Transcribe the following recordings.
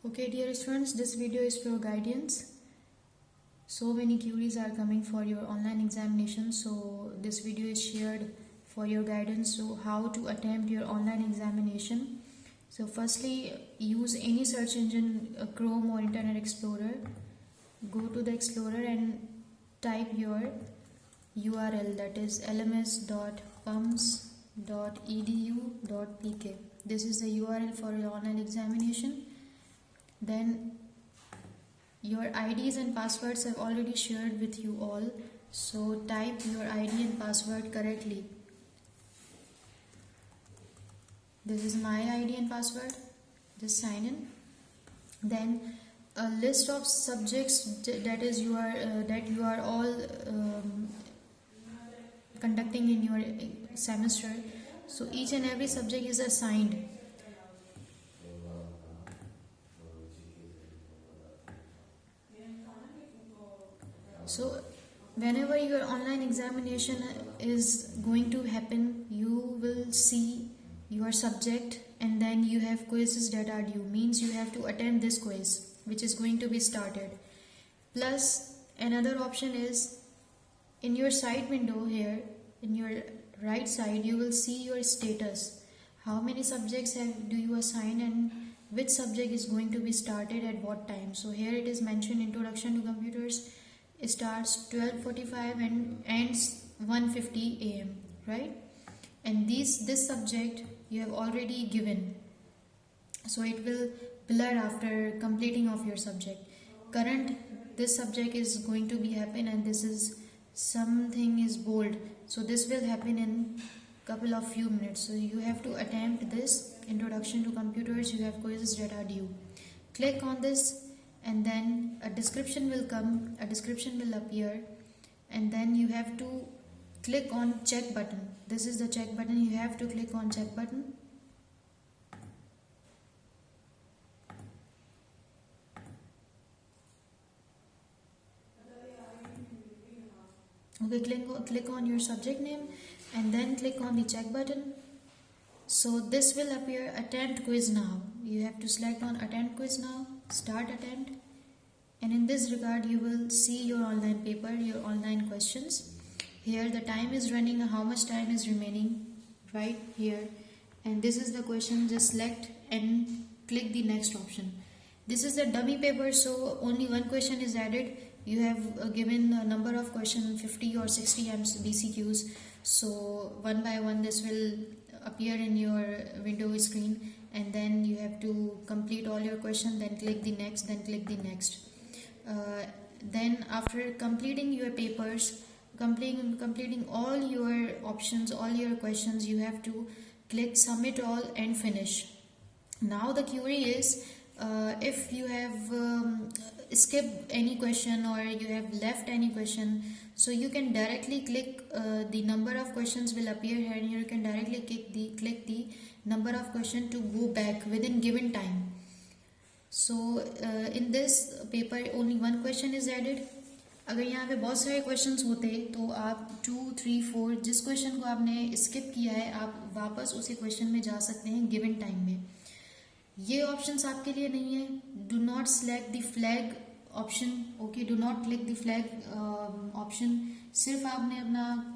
Okay, dear students, this video is for guidance. So many queries are coming for your online examination, so this video is shared for your guidance. So how to attempt your online examination. So firstly, use any search engine, Chrome or Internet Explorer. Go to the Explorer and type your URL, that is lms.pums.edu.pk. This is the URL for your online examination. Then your IDs and passwords I've already shared with you all, so type your ID and password correctly. This is my ID and password. Just sign in. Then a list of subjects that you are all conducting in your semester. So each and every subject is assigned. So whenever your online examination is going to happen, you will see your subject, and then you have quizzes that are due. Means you have to attend this quiz which is going to be started. Plus another option is in your side window here, in your right side, you will see your status. How many subjects do you assign and which subject is going to be started at what time. So here it is mentioned Introduction to Computers. It starts 12:45 and ends 1:50 AM, right? And this subject you have already given, so it will blur after completing of your subject. Current this subject is going to be happen, and this is something is bold, so this will happen in couple of few minutes. So you have to attempt this Introduction to Computers. You have quizzes that are due. Click on this, and then a description will come, a description will appear, and then you have to click on check button. This is the check button. You have to click on check button. Okay, click on your subject name and then click on the check button. So this will appear attempt quiz now. You have to select on attempt quiz now, start attempt, and in this regard you will see your online paper, your online questions. Here the time is running, how much time is remaining right here, and this is the question. Just select and click the next option. This is the dummy paper, so only one question is added. You have given a number of questions, 50 or 60 BCQs, so one by one this will appear in your window screen, and then you have to complete all your questions, then click the next, then click the next. Then after completing your papers, completing all your options, all your questions, you have to click submit all and finish. Now the query is, if you have skipped any question or you have left any question, so you can directly click the number of questions will appear here, and you can directly click the number of question to go back within given time. So in this paper only one question is added. अगर यहाँ पे बहुत सारे questions होते तो आप 2, 3, 4 जिस question को आपने स्किप किया है आप वापस उसी क्वेश्चन में जा सकते हैं गिवन टाइम में. ये ऑप्शंस आपके लिए नहीं है. Do not select the flag option. Okay, do not click the flag option. सिर्फ आपने अपना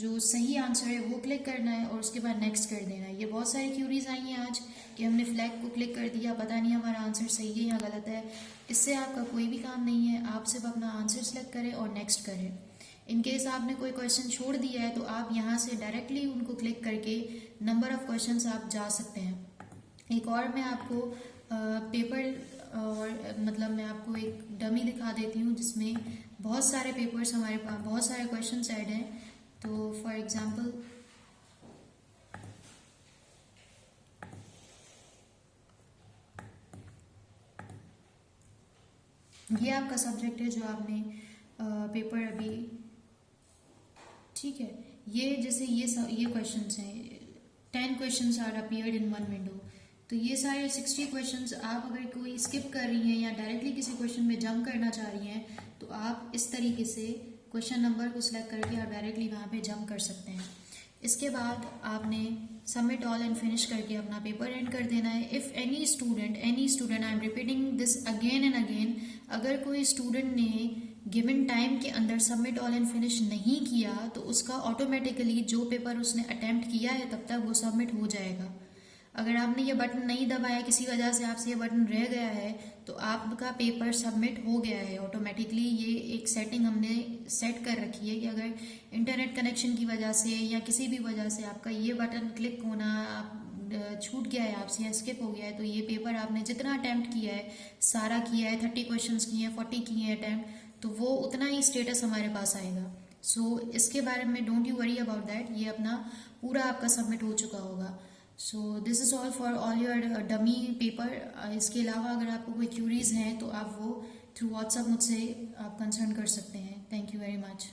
जो सही आंसर है वो क्लिक करना है और उसके बाद नेक्स्ट कर देना है. ये बहुत सारी क्यूरीज आई हैं आज कि हमने फ्लैग को क्लिक कर दिया, पता नहीं हमारा आंसर सही है या गलत है. इससे आपका कोई भी काम नहीं है. आप सिर्फ अपना आंसर सेलेक्ट करें और नेक्स्ट करें. इन केस आपने कोई क्वेश्चन छोड़ दिया है तो आप यहाँ से डायरेक्टली उनको क्लिक करके नंबर ऑफ क्वेश्चन आप जा सकते हैं. एक और मैं आपको पेपर और मतलब मैं आपको एक डमी दिखा देती हूँ जिसमें बहुत सारे पेपर्स हमारे पास, बहुत सारे क्वेश्चन ऐड हैं. तो फॉर एग्जांपल ये आपका सब्जेक्ट है जो आपने पेपर अभी, ठीक है. ये जैसे ये क्वेश्चंस हैं, 10 questions are appeared in one window. तो ये सारे 60 क्वेश्चंस आप अगर कोई स्किप कर रही हैं या डायरेक्टली किसी क्वेश्चन में जंप करना चाह रही हैं तो आप इस तरीके से क्वेश्चन नंबर को सिलेक्ट करके आप डायरेक्टली वहाँ पे जंप कर सकते हैं. इसके बाद आपने सबमिट ऑल एंड फिनिश करके अपना पेपर एंड कर देना है. If any student I am repeating this again and again, अगर कोई स्टूडेंट ने गिवन टाइम के अंदर सबमिट ऑल एंड फिनिश नहीं किया तो उसका ऑटोमेटिकली जो पेपर उसने अटेम्प्ट किया है तब तक वो सबमिट हो जाएगा. अगर आपने ये बटन नहीं दबाया, किसी वजह से आपसे ये बटन रह गया है, तो आपका पेपर सबमिट हो गया है ऑटोमेटिकली. ये एक सेटिंग हमने सेट कर रखी है कि अगर इंटरनेट कनेक्शन की वजह से या किसी भी वजह से आपका ये बटन क्लिक होना छूट गया है आपसे या स्किप हो गया है, तो ये पेपर आपने जितना अटैम्प्ट किया है, सारा किया है, 30 क्वेश्चन किए हैं, 40 किए हैं अटैम्प्ट, तो वो उतना ही स्टेटस हमारे पास आएगा. सो इसके बारे में don't you worry about that, ये अपना पूरा आपका सबमिट हो चुका होगा. So this is all for all your dummy paper. इसके अलावा अगर आपको कोई क्यूरीज हैं तो आप वो थ्रू व्हाट्सएप मुझसे आप कंसर्न कर सकते हैं. Thank you very much.